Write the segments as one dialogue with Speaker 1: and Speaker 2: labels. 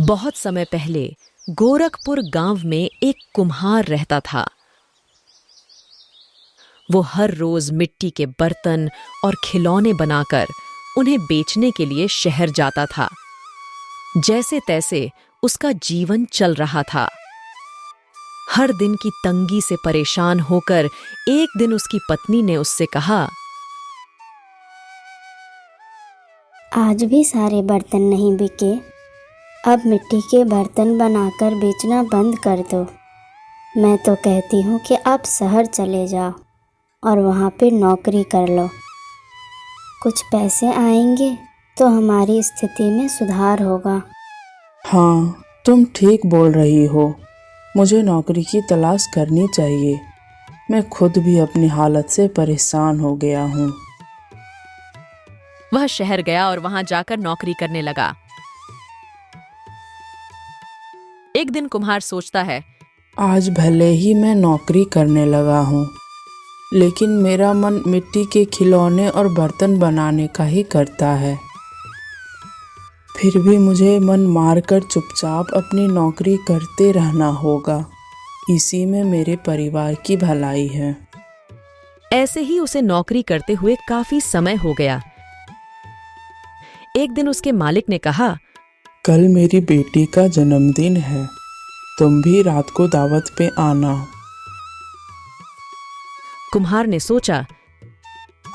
Speaker 1: बहुत समय पहले गोरखपुर गांव में एक कुम्हार रहता था। वो हर रोज मिट्टी के बर्तन और खिलौने बनाकर उन्हें बेचने के लिए शहर जाता था। जैसे तैसे उसका जीवन चल रहा था। हर दिन की तंगी से परेशान होकर एक दिन उसकी पत्नी ने उससे कहा,
Speaker 2: आज भी सारे बर्तन नहीं बिके, अब मिट्टी के बर्तन बनाकर बेचना बंद कर दो। मैं तो कहती हूँ कि आप शहर चले जाओ और वहाँ पे नौकरी कर लो। कुछ पैसे आएंगे तो हमारी स्थिति में सुधार होगा।
Speaker 3: हाँ, तुम ठीक बोल रही हो। मुझे नौकरी की तलाश करनी चाहिए। मैं खुद भी अपनी हालत से परेशान हो गया हूँ।
Speaker 1: वह शहर गया और वहां जाकर नौकरी करने लगा। एक दिन कुम्हार सोचता है,
Speaker 3: आज भले ही मैं नौकरी करने लगा हूँ, लेकिन मेरा मन मिट्टी के खिलौने और बर्तन बनाने का ही करता है। फिर भी मुझे मन मारकर चुपचाप अपनी नौकरी करते रहना होगा। इसी में मेरे परिवार की भलाई है।
Speaker 1: ऐसे ही उसे नौकरी करते हुए काफी समय हो गया। एक दिन उसके मालिक ने कहा,
Speaker 3: कल मेरी बेटी का जन्मदिन है, तुम भी रात को दावत पे आना।
Speaker 1: कुम्हार ने सोचा,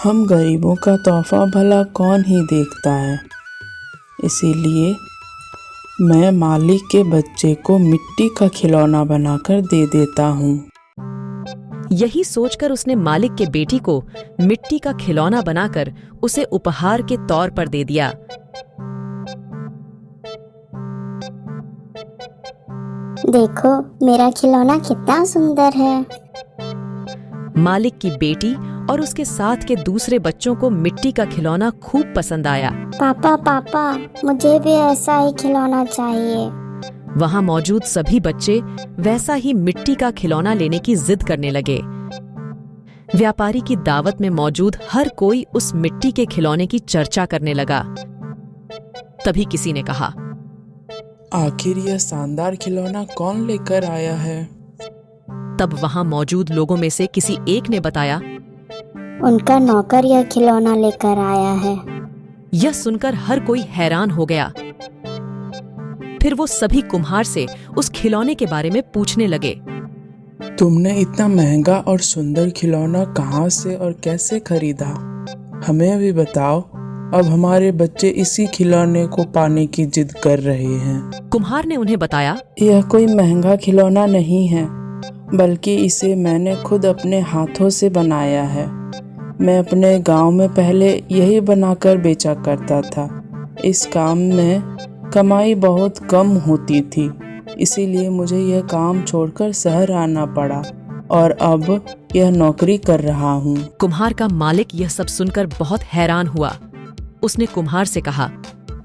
Speaker 3: हम गरीबों का तोहफा भला कौन ही देखता है, इसीलिए मैं मालिक के बच्चे को मिट्टी का खिलौना बनाकर दे देता हूँ।
Speaker 1: यही सोचकर उसने मालिक के बेटी को मिट्टी का खिलौना बनाकर उसे उपहार के तौर पर दे दिया।
Speaker 2: देखो मेरा खिलौना कितना सुंदर है।
Speaker 1: मालिक की बेटी और उसके साथ के दूसरे बच्चों को मिट्टी का खिलौना खूब पसंद आया।
Speaker 2: पापा पापा, मुझे भी ऐसा ही खिलौना चाहिए।
Speaker 1: वहां मौजूद सभी बच्चे वैसा ही मिट्टी का खिलौना लेने की जिद करने लगे। व्यापारी की दावत में मौजूद हर कोई उस मिट्टी के खिलौने की चर्चा करने लगा। तभी किसी ने कहा,
Speaker 3: आखिर यह शानदार खिलौना कौन लेकर आया है?
Speaker 1: तब वहां मौजूद लोगों में से किसी एक ने बताया,
Speaker 2: उनका नौकर यह खिलौना लेकर आया है।
Speaker 1: यह सुनकर हर कोई हैरान हो गया। फिर वो सभी कुम्हार से उस खिलौने के बारे में पूछने लगे।
Speaker 3: तुमने इतना महंगा और सुंदर खिलौना कहाँ से और कैसे खरीदा? हमें भी बताओ। अब हमारे बच्चे इसी खिलौने को पाने की जिद कर रहे हैं।
Speaker 1: कुम्हार ने उन्हें बताया,
Speaker 3: यह कोई महंगा खिलौना नहीं है, बल्कि इसे मैंने खुद अपने हाथों से बनाया है। मैं अपने गांव में पहले यही बनाकर बेचा करता था। इस काम में कमाई बहुत कम होती थी, इसीलिए मुझे यह काम छोड़कर शहर आना पड़ा और अब यह नौकरी कर रहा हूँ।
Speaker 1: कुम्हार का मालिक यह सब सुनकर बहुत हैरान हुआ। उसने कुम्हार से कहा,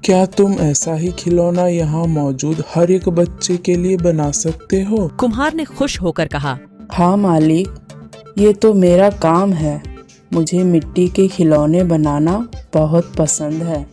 Speaker 4: क्या तुम ऐसा ही खिलौना यहाँ मौजूद हर एक बच्चे के लिए बना सकते हो?
Speaker 1: कुम्हार ने खुश होकर कहा,
Speaker 3: हाँ मालिक, ये तो मेरा काम है। मुझे मिट्टी के खिलौने बनाना बहुत पसंद है।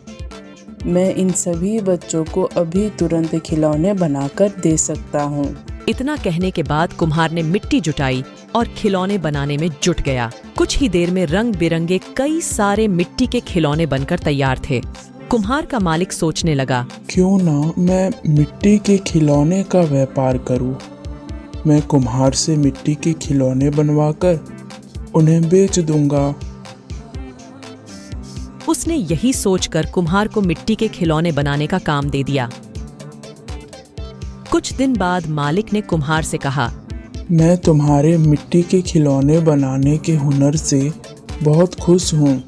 Speaker 3: मैं इन सभी बच्चों को अभी तुरंत खिलौने बनाकर दे सकता हूँ।
Speaker 1: इतना कहने के बाद कुम्हार ने मिट्टी जुटाई और खिलौने बनाने में जुट गया। कुछ ही देर में रंग बिरंगे कई सारे मिट्टी के खिलौने बनकर तैयार थे। कुम्हार का मालिक सोचने लगा,
Speaker 4: क्यों ना मैं मिट्टी के खिलौने का व्यापार करूं। मैं कुम्हार से मिट्टी के खिलौने बनवाकर उन्हें बेच दूंगा।
Speaker 1: उसने यही सोचकर कुम्हार को मिट्टी के खिलौने बनाने का काम दे दिया। कुछ दिन बाद मालिक ने कुम्हार से कहा,
Speaker 4: मैं तुम्हारे मिट्टी के खिलौने बनाने के हुनर से बहुत खुश हूँ,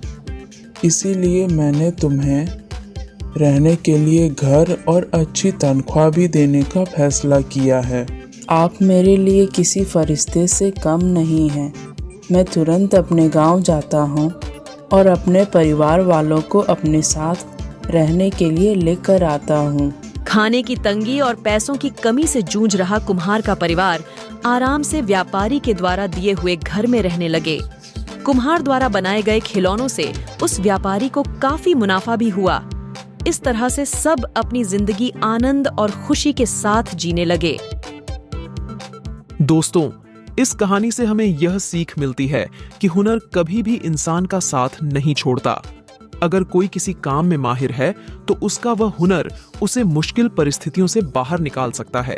Speaker 4: इसीलिए मैंने तुम्हें रहने के लिए घर और अच्छी तनख्वाह भी देने का फैसला किया है।
Speaker 3: आप मेरे लिए किसी फरिश्ते से कम नहीं हैं। मैं तुरंत अपने गांव जाता हूँ और अपने परिवार वालों को अपने साथ रहने के लिए लेकर आता हूँ।
Speaker 1: खाने की तंगी और पैसों की कमी से जूझ रहा कुम्हार का परिवार आराम से व्यापारी के द्वारा दिए हुए घर में रहने लगे। कुम्हार द्वारा बनाए गए खिलौनों से उस व्यापारी को काफी मुनाफा भी हुआ। इस तरह से सब अपनी जिंदगी आनंद और खुशी के साथ जीने लगे।
Speaker 5: दोस्तों, इस कहानी से हमें यह सीख मिलती है कि हुनर कभी भी इंसान का साथ नहीं छोड़ता। अगर कोई किसी काम में माहिर है तो उसका वह हुनर उसे मुश्किल परिस्थितियों से बाहर निकाल सकता है।